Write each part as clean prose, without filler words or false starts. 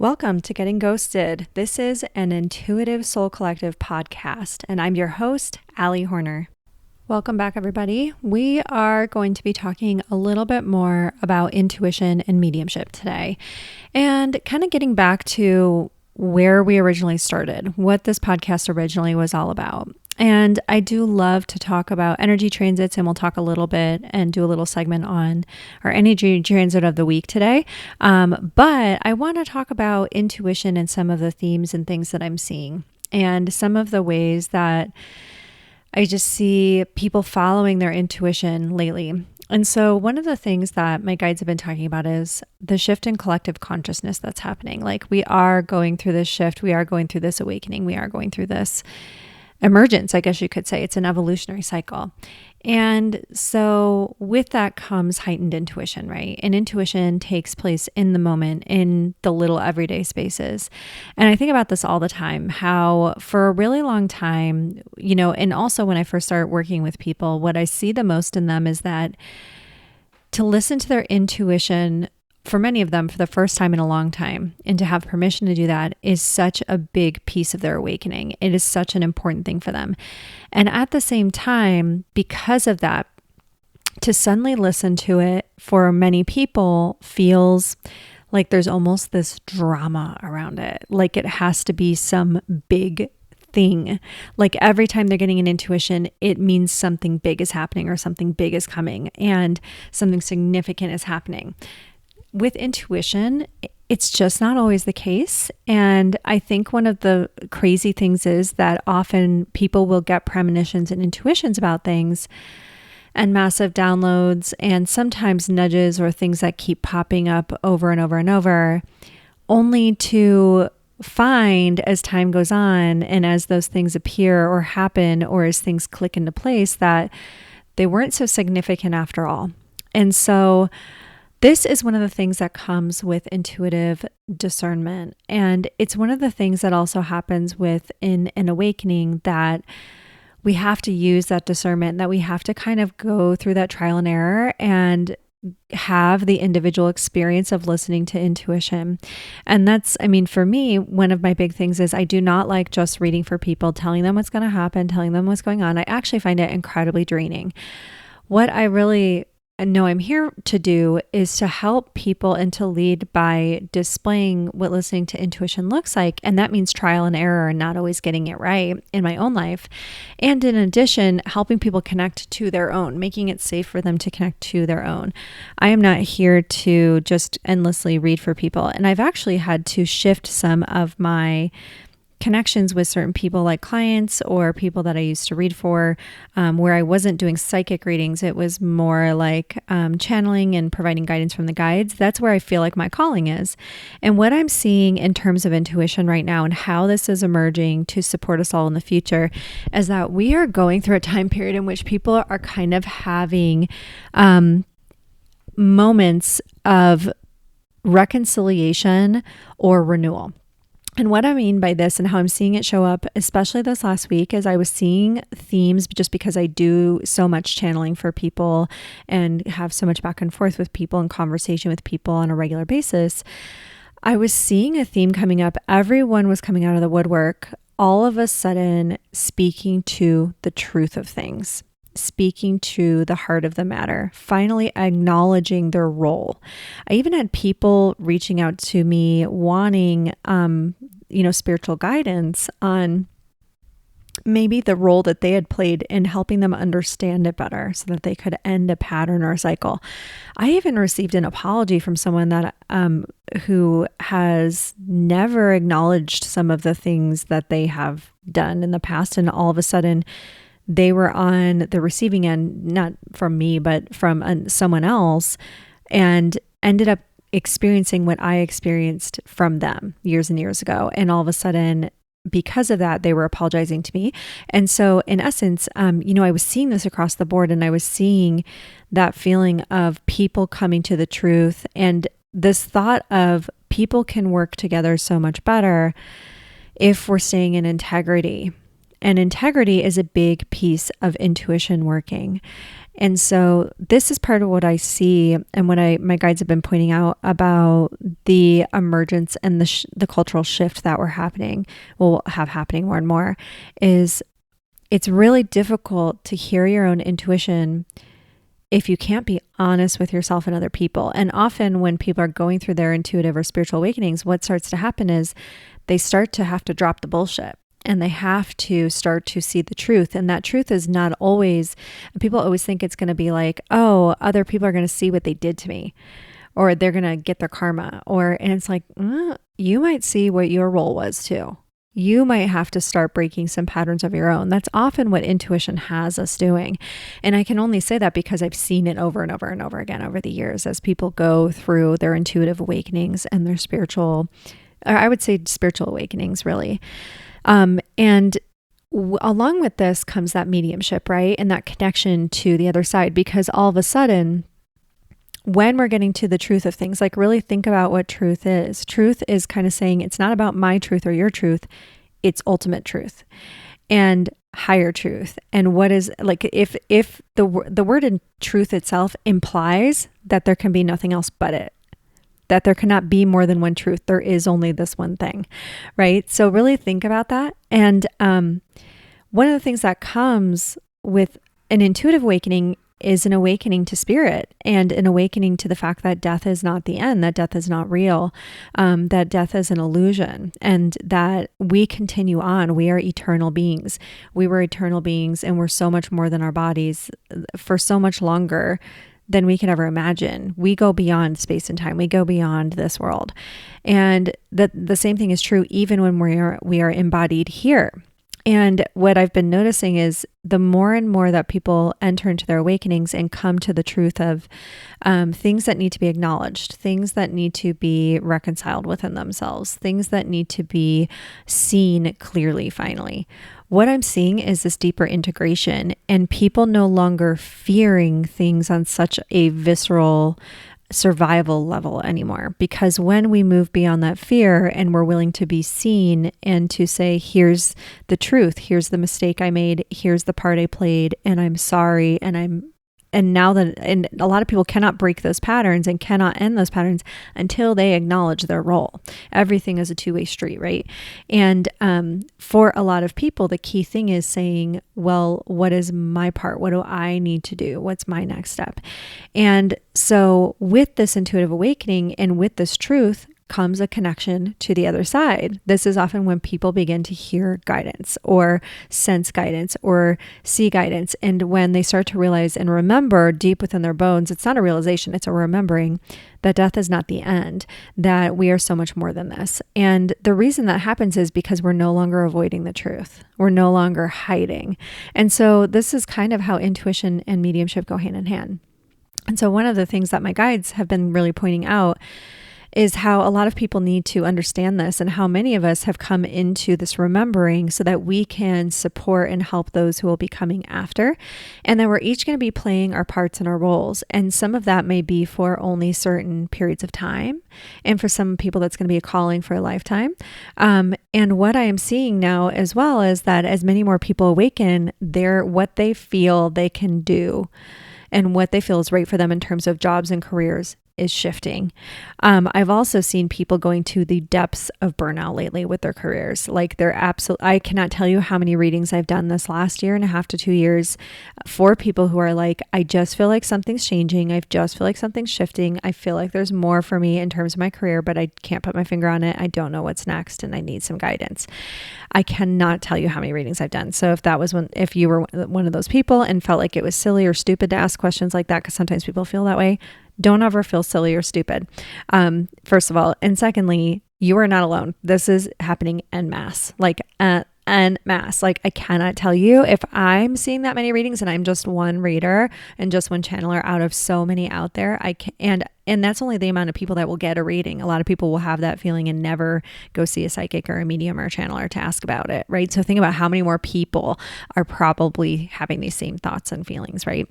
Welcome to Getting Ghosted. This is an Intuitive Soul Collective podcast, and I'm your host, Allie Horner. Welcome back, everybody. We are going to be talking a little bit more about intuition and mediumship today, and kind of getting back to where we originally started, what this podcast originally was all about. And I do love to talk about energy transits, and we'll talk a little bit and do a little segment on our energy transit of the week today. But I want to talk about intuition and some of the themes and things that I'm seeing and some of the ways that I just see people following their intuition lately. And so one of the things that my guides have been talking about is the shift in collective consciousness that's happening. Like, we are going through this shift. We are going through this awakening. We are going through this emergence, I guess you could say. It's an evolutionary cycle. And so with that comes heightened intuition, right? And intuition takes place in the moment, in the little everyday spaces. And I think about this all the time, how for a really long time, and also when I first start working with people, what I see the most in them is that to listen to their intuition, for many of them, for the first time in a long time, and to have permission to do that is such a big piece of their awakening. It is such an important thing for them. And at the same time, because of that, to suddenly listen to it for many people feels like there's almost this drama around it. Like it has to be some big thing. Like every time they're getting an intuition, it means something big is happening or something big is coming and something significant is happening. With intuition, it's just not always the case. And I think one of the crazy things is that often people will get premonitions and intuitions about things and massive downloads and sometimes nudges or things that keep popping up over and over and over, only to find as time goes on and as those things appear or happen or as things click into place that they weren't so significant after all. And so this is one of the things that comes with intuitive discernment. And it's one of the things that also happens with an awakening, that we have to use that discernment, that we have to kind of go through that trial and error and have the individual experience of listening to intuition. And that's, for me, one of my big things is I do not like just reading for people, telling them what's going to happen, telling them what's going on. I actually find it incredibly draining. What I really know I'm here to do is to help people and to lead by displaying what listening to intuition looks like. And that means trial and error and not always getting it right in my own life. And in addition, helping people connect to their own, making it safe for them to connect to their own. I am not here to just endlessly read for people. And I've actually had to shift some of my connections with certain people, like clients or people that I used to read for, where I wasn't doing psychic readings. It was more like channeling and providing guidance from the guides. That's where I feel like my calling is. And what I'm seeing in terms of intuition right now and how this is emerging to support us all in the future is that we are going through a time period in which people are kind of having moments of reconciliation or renewal. And what I mean by this and how I'm seeing it show up, especially this last week, is I was seeing themes just because I do so much channeling for people and have so much back and forth with people and conversation with people on a regular basis. I was seeing a theme coming up. Everyone was coming out of the woodwork, all of a sudden speaking to the truth of things, speaking to the heart of the matter, finally acknowledging their role. I even had people reaching out to me wanting, spiritual guidance on maybe the role that they had played in helping them understand it better so that they could end a pattern or a cycle. I even received an apology from someone that who has never acknowledged some of the things that they have done in the past, and all of a sudden they were on the receiving end, not from me, but from someone else, and ended up experiencing what I experienced from them years and years ago. And all of a sudden, because of that, they were apologizing to me. And so in essence, I was seeing this across the board, and I was seeing that feeling of people coming to the truth and this thought of people can work together so much better if we're staying in integrity. And integrity is a big piece of intuition working. And so this is part of what I see and what my guides have been pointing out about the emergence and the cultural shift that will have happening more and more, is it's really difficult to hear your own intuition if you can't be honest with yourself and other people. And often when people are going through their intuitive or spiritual awakenings, what starts to happen is they start to have to drop the bullshit and they have to start to see the truth. And that truth is not always, people always think it's going to be like, oh, other people are going to see what they did to me, or they're going to get their karma, and it's like, you might see what your role was too. You might have to start breaking some patterns of your own. That's often what intuition has us doing. And I can only say that because I've seen it over and over and over again over the years as people go through their intuitive awakenings and their spiritual awakenings, really. And along with this comes that mediumship, right? And that connection to the other side, because all of a sudden, when we're getting to the truth of things, like really think about what truth is. Truth is kind of saying it's not about my truth or your truth, it's ultimate truth and higher truth. And what is, like, if the word in truth itself implies that there can be nothing else but it, that there cannot be more than one truth. There is only this one thing, right? So really think about that. And one of the things that comes with an intuitive awakening is an awakening to spirit and an awakening to the fact that death is not the end, that death is not real, that death is an illusion, and that we continue on. We are eternal beings. We were eternal beings, and we're so much more than our bodies for so much longer than we can ever imagine. We go beyond space and time. We go beyond this world. And the same thing is true even when we are embodied here. And what I've been noticing is the more and more that people enter into their awakenings and come to the truth of things that need to be acknowledged, things that need to be reconciled within themselves, things that need to be seen clearly finally. What I'm seeing is this deeper integration and people no longer fearing things on such a visceral survival level anymore. Because when we move beyond that fear and we're willing to be seen and to say, here's the truth, here's the mistake I made, here's the part I played, and I'm sorry, and a lot of people cannot break those patterns and cannot end those patterns until they acknowledge their role. Everything is a two-way street, right? And for a lot of people, the key thing is saying, well, what is my part? What do I need to do? What's my next step? And so with this intuitive awakening and with this truth comes a connection to the other side. This is often when people begin to hear guidance or sense guidance or see guidance. And when they start to realize and remember deep within their bones, it's not a realization, it's a remembering that death is not the end, that we are so much more than this. And the reason that happens is because we're no longer avoiding the truth. We're no longer hiding. And so this is kind of how intuition and mediumship go hand in hand. And so one of the things that my guides have been really pointing out is how a lot of people need to understand this and how many of us have come into this remembering so that we can support and help those who will be coming after. And then we're each going to be playing our parts and our roles. And some of that may be for only certain periods of time. And for some people, that's going to be a calling for a lifetime. And what I am seeing now as well is that as many more people awaken, what they feel they can do and what they feel is right for them in terms of jobs and careers is shifting. I've also seen people going to the depths of burnout lately with their careers. Like I cannot tell you how many readings I've done this last year and a half to 2 years for people who are like, I just feel like something's changing. I just feel like something's shifting. I feel like there's more for me in terms of my career, but I can't put my finger on it. I don't know what's next and I need some guidance. I cannot tell you how many readings I've done. So if you were one of those people and felt like it was silly or stupid to ask questions like that, because sometimes people feel that way, don't ever feel silly or stupid, first of all. And secondly, you are not alone. This is happening en masse, en masse. Like, I cannot tell you if I'm seeing that many readings and I'm just one reader and just one channeler out of so many out there. And that's only the amount of people that will get a reading. A lot of people will have that feeling and never go see a psychic or a medium or a channeler to ask about it, right? So think about how many more people are probably having these same thoughts and feelings, right?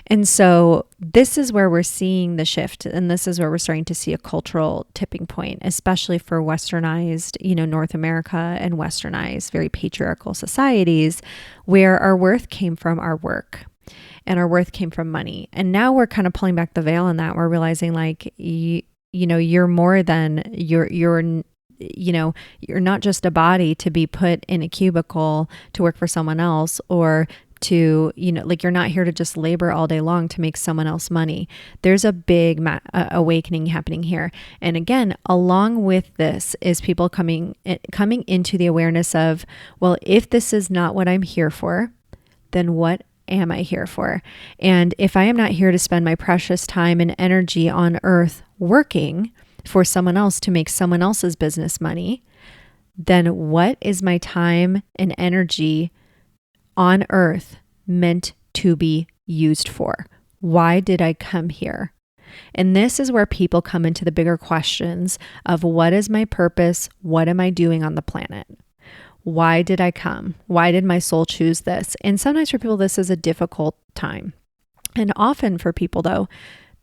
And so this is where we're seeing the shift. And this is where we're starting to see a cultural tipping point, especially for westernized, North America and westernized, very patriarchal societies where our worth came from our work. and our worth came from money. And now we're kind of pulling back the veil on that. We're realizing like, you're more than you're not just a body to be put in a cubicle to work for someone else, or to, like, you're not here to just labor all day long to make someone else money. There's a big awakening happening here. And again, along with this is people coming into the awareness of, well, if this is not what I'm here for, then what am I here for? And if I am not here to spend my precious time and energy on earth working for someone else to make someone else's business money, then what is my time and energy on earth meant to be used for? Why did I come here? And this is where people come into the bigger questions of, what is my purpose? What am I doing on the planet? Why did I come? Why did my soul choose this? And sometimes for people, this is a difficult time. And often for people though,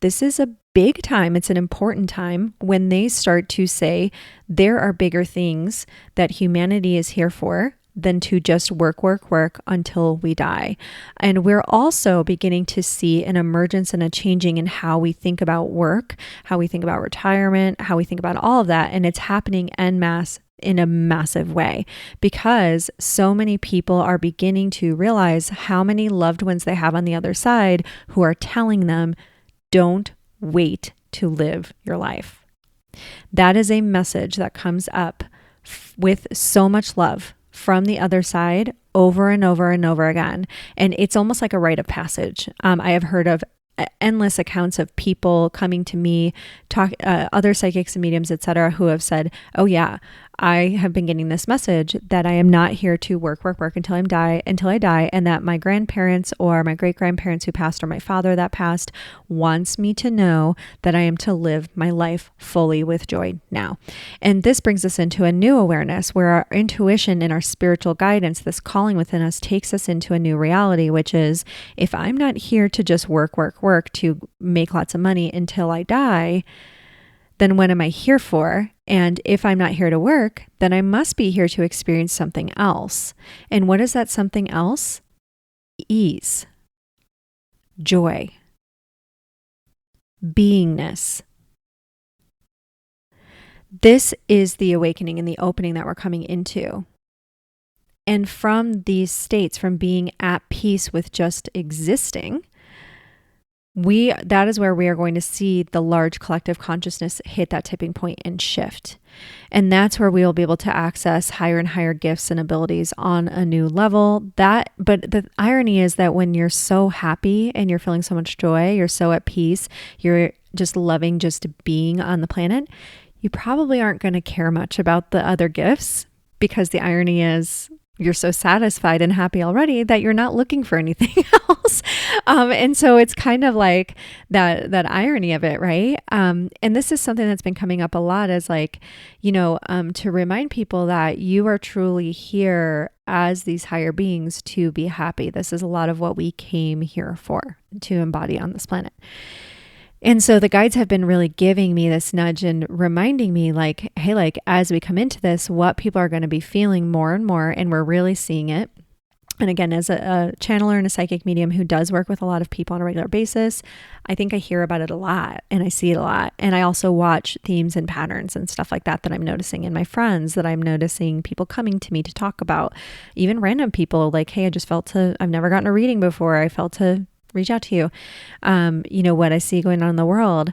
this is a big time. It's an important time when they start to say there are bigger things that humanity is here for than to just work until we die. And we're also beginning to see an emergence and a changing in how we think about work, how we think about retirement, how we think about all of that. And it's happening en masse in a massive way, because so many people are beginning to realize how many loved ones they have on the other side who are telling them, don't wait to live your life. That is a message that comes up with so much love from the other side over and over and over again. And it's almost like a rite of passage. I have heard of endless accounts of people coming to me, other psychics and mediums, etc., who have said, oh yeah, I have been getting this message that I am not here to work until I die, and that my grandparents or my great-grandparents who passed, or my father that passed, wants me to know that I am to live my life fully with joy now. And this brings us into a new awareness where our intuition and our spiritual guidance, this calling within us, takes us into a new reality, which is, if I'm not here to just work to make lots of money until I die, then what am I here for? And if I'm not here to work, then I must be here to experience something else. And what is that something else? Ease, joy, beingness. This is the awakening and the opening that we're coming into. And from these states, from being at peace with just existing, that is where we are going to see the large collective consciousness hit that tipping point and shift. And that's where we will be able to access higher and higher gifts and abilities on a new level. But the irony is that when you're so happy and you're feeling so much joy, you're so at peace, you're just loving just being on the planet, you probably aren't going to care much about the other gifts, because the irony is you're so satisfied and happy already that you're not looking for anything else. And so it's kind of like that irony of it, right? And this is something that's been coming up a lot, as like, to remind people that you are truly here as these higher beings to be happy. This is a lot of what we came here for, to embody on this planet. And so the guides have been really giving me this nudge and reminding me like, hey, like as we come into this, what people are going to be feeling more and more, and we're really seeing it. And again, as a channeler and a psychic medium who does work with a lot of people on a regular basis, I think I hear about it a lot and I see it a lot. And I also watch themes and patterns and stuff like that I'm noticing in my friends, that I'm noticing people coming to me to talk about, even random people like, hey, I've never gotten a reading before. I felt to reach out to you. What I see going on in the world.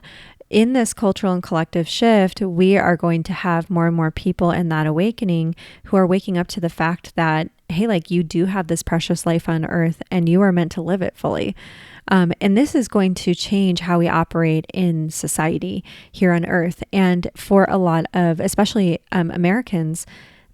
In this cultural and collective shift, we are going to have more and more people in that awakening who are waking up to the fact that, hey, like you do have this precious life on earth and you are meant to live it fully. And this is going to change how we operate in society here on earth. And for a lot of, especially Americans,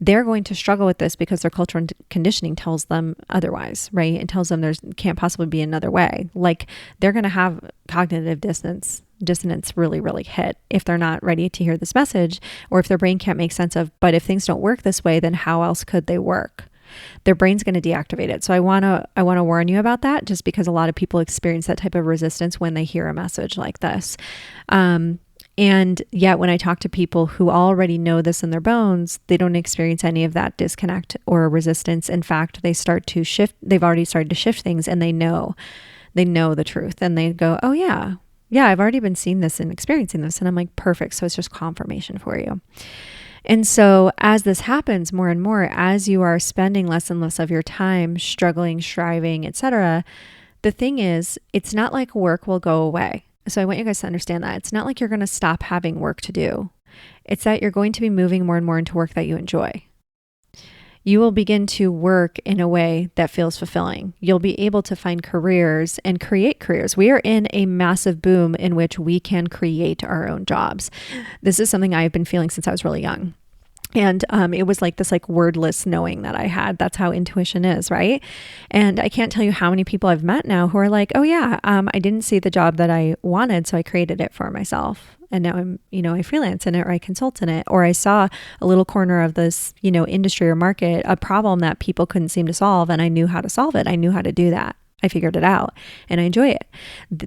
they're going to struggle with this because their cultural conditioning tells them otherwise, right? It tells them there can't possibly be another way. Like they're going to have cognitive dissonance really, really hit if they're not ready to hear this message, or if their brain can't make sense of, but if things don't work this way, then how else could they work? Their brain's going to deactivate it. So I want to warn you about that, just because a lot of people experience that type of resistance when they hear a message like this. And yet when I talk to people who already know this in their bones, they don't experience any of that disconnect or resistance. In fact, they've already started to shift things, and they know They know the truth and they go, oh yeah, I've already been seeing this and experiencing this. And I'm like, perfect. So it's just confirmation for you. And so as this happens more and more, as you are spending less and less of your time struggling, striving, etc., the thing is, it's not like work will go away. So I want you guys to understand that. It's not like you're going to stop having work to do. It's that you're going to be moving more and more into work that you enjoy. You will begin to work in a way that feels fulfilling. You'll be able to find careers and create careers. We are in a massive boom in which we can create our own jobs. This is something I've been feeling since I was really young. And it was like this wordless knowing that I had. That's how intuition is, right? And I can't tell you how many people I've met now who are like, oh yeah, I didn't see the job that I wanted, so I created it for myself. And now I'm, I freelance in it or I consult in it, or I saw a little corner of this, industry or market, a problem that people couldn't seem to solve, and I knew how to solve it. I knew how to do that. I figured it out and I enjoy it.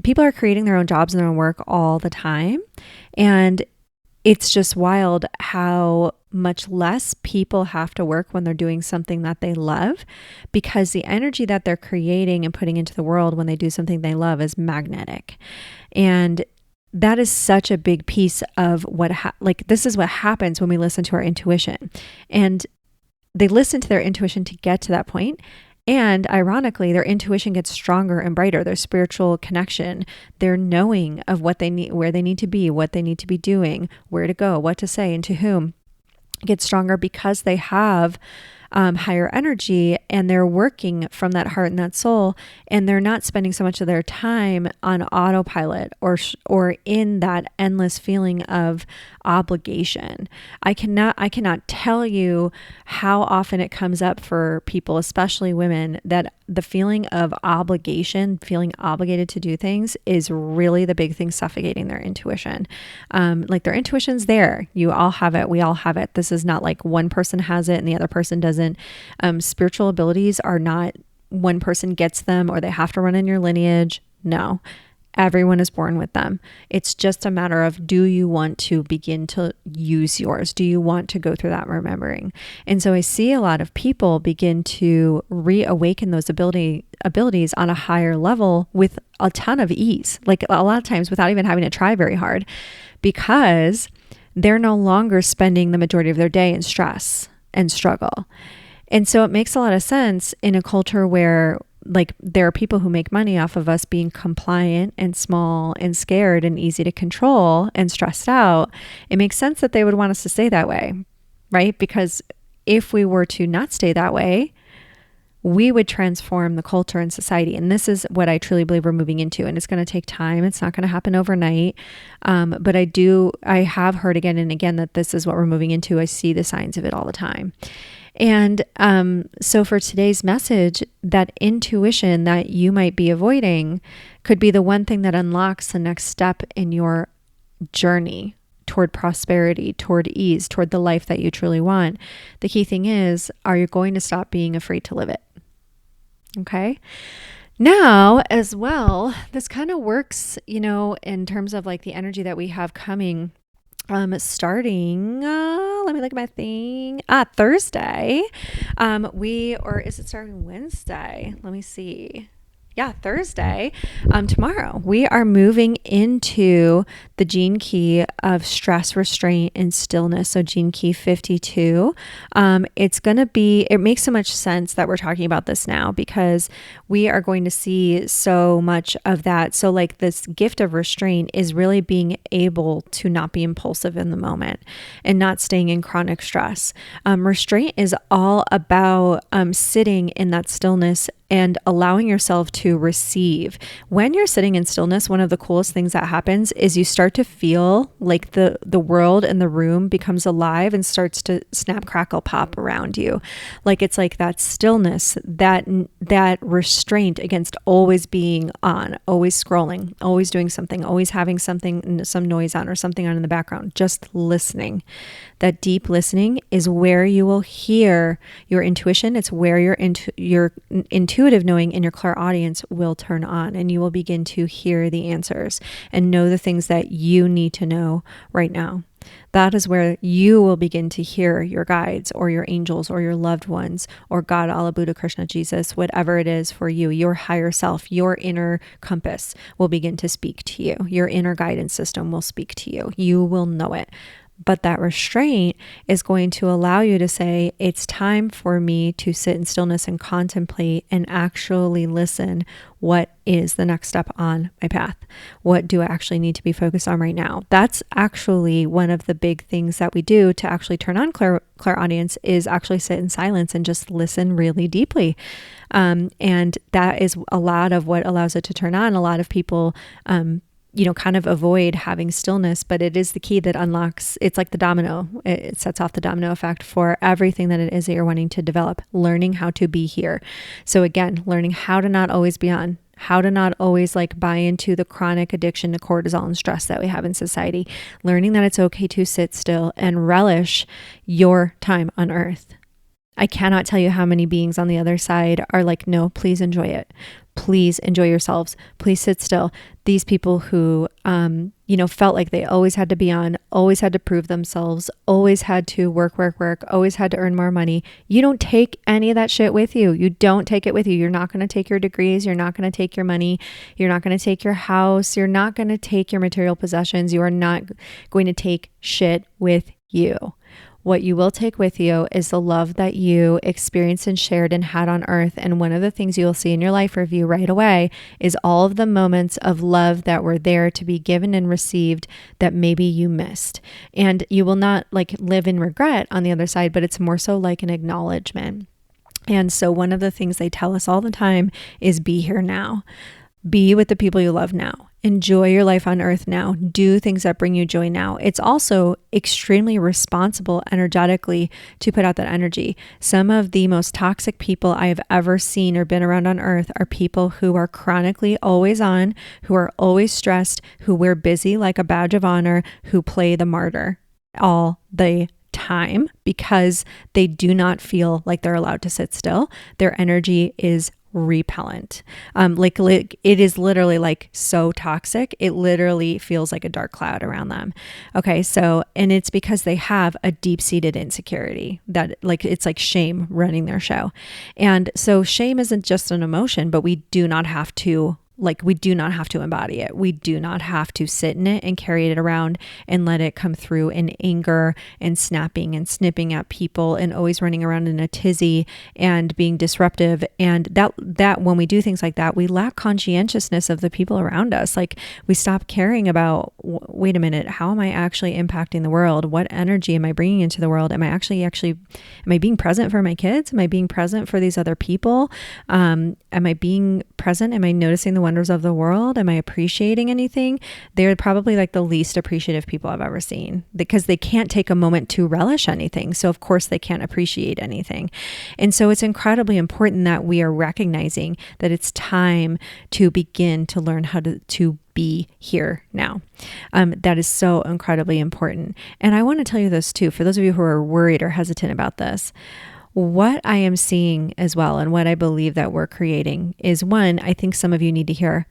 People are creating their own jobs and their own work all the time. And it's just wild how much less people have to work when they're doing something that they love, because the energy that they're creating and putting into the world when they do something they love is magnetic. And that is such a big piece of what, this is what happens when we listen to our intuition. And they listen to their intuition to get to that point. And ironically, their intuition gets stronger and brighter, their spiritual connection, their knowing of what they need, where they need to be, what they need to be doing, where to go, what to say, and to whom gets stronger because they have higher energy and they're working from that heart and that soul, and they're not spending so much of their time on autopilot or in that endless feeling of obligation. I cannot tell you how often it comes up for people, especially women, that the feeling of obligation, feeling obligated to do things, is really the big thing suffocating their intuition. Their intuition's there. You all have it. We all have it. This is not like one person has it and the other person doesn't. Spiritual abilities are not one person gets them or they have to run in your lineage. No. Everyone is born with them. It's just a matter of, do you want to begin to use yours? Do you want to go through that remembering? And so I see a lot of people begin to reawaken those abilities on a higher level with a ton of ease, like a lot of times without even having to try very hard, because they're no longer spending the majority of their day in stress and struggle. And so it makes a lot of sense in a culture where there are people who make money off of us being compliant and small and scared and easy to control and stressed out. It makes sense that they would want us to stay that way, right? Because if we were to not stay that way, we would transform the culture and society. And this is what I truly believe we're moving into. And it's going to take time. It's not going to happen overnight. But I have heard again and again that this is what we're moving into. I see the signs of it all the time. And so for today's message, that intuition that you might be avoiding could be the one thing that unlocks the next step in your journey toward prosperity, toward ease, toward the life that you truly want. The key thing is, are you going to stop being afraid to live it? Okay. Now, as well, this kind of works, in terms of the energy that we have coming starting, let me look at my thing. Thursday. Or is it starting Wednesday? Let me see. Yeah, Thursday. Tomorrow we are moving into the gene key of stress, restraint, and stillness. So gene key 52. It makes so much sense that we're talking about this now, because we are going to see so much of that. So this gift of restraint is really being able to not be impulsive in the moment and not staying in chronic stress. Restraint is all about sitting in that stillness and allowing yourself to receive. When you're sitting in stillness, one of the coolest things that happens is you start to feel like the world and the room becomes alive and starts to snap, crackle, pop around you. It's like that stillness, that restraint against always being on, always scrolling, always doing something, always having some noise on or something on in the background, just listening. That deep listening is where you will hear your intuition. It's where your intuitive knowing and your clairaudience will turn on, and you will begin to hear the answers and know the things that you need to know right now. That is where you will begin to hear your guides or your angels or your loved ones or God, Allah, Buddha, Krishna, Jesus, whatever it is for you, your higher self, your inner compass will begin to speak to you. Your inner guidance system will speak to you. You will know it. But that restraint is going to allow you to say, it's time for me to sit in stillness and contemplate and actually listen. What is the next step on my path? What do I actually need to be focused on right now? That's actually one of the big things that we do to actually turn on clairaudience is actually sit in silence and just listen really deeply. And that is a lot of what allows it to turn on. A lot of people, kind of avoid having stillness, but it is the key that unlocks, it's like the domino. It sets off the domino effect for everything that it is that you're wanting to develop, learning how to be here. So again, learning how to not always be on, how to not always buy into the chronic addiction to cortisol and stress that we have in society, learning that it's okay to sit still and relish your time on earth. I cannot tell you how many beings on the other side are like, no, please enjoy it. Please enjoy yourselves. Please sit still. These people who, felt like they always had to be on, always had to prove themselves, always had to work, always had to earn more money. You don't take any of that shit with you. You don't take it with you. You're not going to take your degrees. You're not going to take your money. You're not going to take your house. You're not going to take your material possessions. You are not going to take shit with you. What you will take with you is the love that you experienced and shared and had on earth. And one of the things you will see in your life review right away is all of the moments of love that were there to be given and received that maybe you missed. And you will not live in regret on the other side, but it's more so like an acknowledgement. And so one of the things they tell us all the time is be here now. Be with the people you love now. Enjoy your life on earth now. Do things that bring you joy now. It's also extremely responsible energetically to put out that energy. Some of the most toxic people I have ever seen or been around on earth are people who are chronically always on, who are always stressed, who wear busy like a badge of honor, who play the martyr all the time because they do not feel like they're allowed to sit still. Their energy is repellent. It is literally so toxic. It literally feels like a dark cloud around them. Okay. So, and it's because they have a deep-seated insecurity that it's like shame running their show. And so shame isn't just an emotion, but we do not have to embody it. We do not have to sit in it and carry it around and let it come through in anger and snapping and snipping at people and always running around in a tizzy and being disruptive. And that when we do things like that, we lack conscientiousness of the people around us. We stop caring about, wait a minute, how am I actually impacting the world? What energy am I bringing into the world? Am I being present for my kids? Am I being present for these other people? Am I being present? Am I noticing the wonders of the world? Am I appreciating anything? They're probably the least appreciative people I've ever seen because they can't take a moment to relish anything. So of course they can't appreciate anything. And so it's incredibly important that we are recognizing that it's time to begin to learn how to be here now. That is so incredibly important. And I want to tell you this too, for those of you who are worried or hesitant about this. What I am seeing as well, and what I believe that we're creating is one, I think some of you need to hear,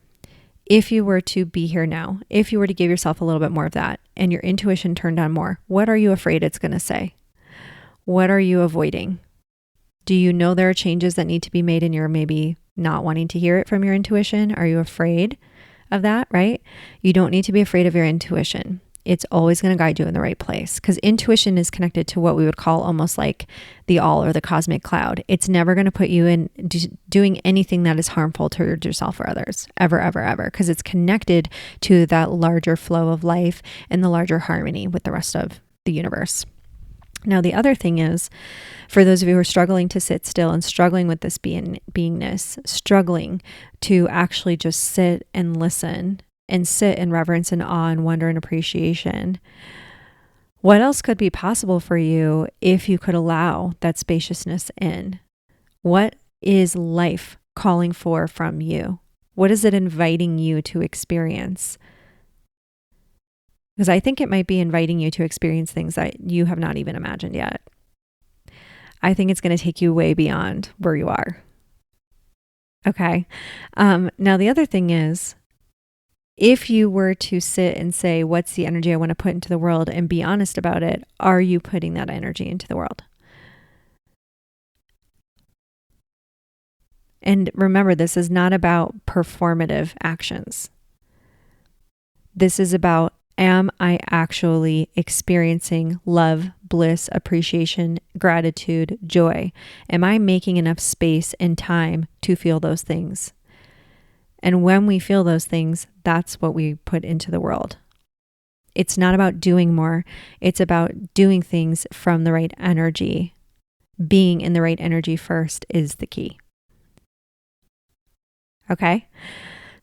if you were to be here now, if you were to give yourself a little bit more of that and your intuition turned on more, what are you afraid it's going to say? What are you avoiding? Do you know there are changes that need to be made and you're maybe not wanting to hear it from your intuition? Are you afraid of that, right? You don't need to be afraid of your intuition. It's always going to guide you in the right place because intuition is connected to what we would call almost like the all or the cosmic cloud. It's never going to put you in doing anything that is harmful to yourself or others, ever, ever, ever, because it's connected to that larger flow of life and the larger harmony with the rest of the universe. Now, the other thing is, for those of you who are struggling to sit still and struggling with this beingness, struggling to actually just sit and listen and sit in reverence and awe and wonder and appreciation. What else could be possible for you if you could allow that spaciousness in? What is life calling for from you? What is it inviting you to experience? Because I think it might be inviting you to experience things that you have not even imagined yet. I think it's going to take you way beyond where you are. Okay. Now, the other thing is, if you were to sit and say, what's the energy I want to put into the world, and be honest about it, are you putting that energy into the world? And remember, this is not about performative actions. This is about, am I actually experiencing love, bliss, appreciation, gratitude, joy? Am I making enough space and time to feel those things? And when we feel those things, that's what we put into the world. It's not about doing more. It's about doing things from the right energy. Being in the right energy first is the key. Okay?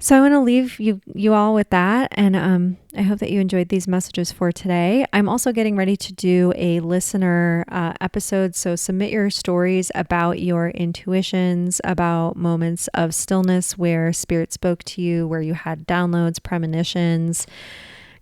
So I want to leave you all with that. And I hope that you enjoyed these messages for today. I'm also getting ready to do a listener episode. So submit your stories about your intuitions, about moments of stillness where spirit spoke to you, where you had downloads, premonitions,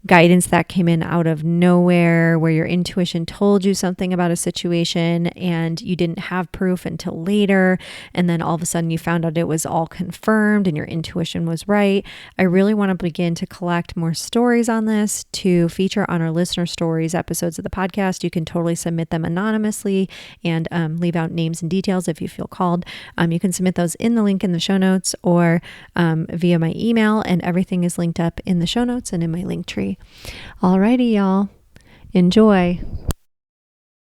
guidance that came in out of nowhere, where your intuition told you something about a situation and you didn't have proof until later. And then all of a sudden you found out it was all confirmed and your intuition was right. I really want to begin to collect more stories on this to feature on our listener stories episodes of the podcast. You can totally submit them anonymously and leave out names and details if you feel called. You can submit those in the link in the show notes or via my email, and everything is linked up in the show notes and in my link tree. Alrighty, y'all. Enjoy.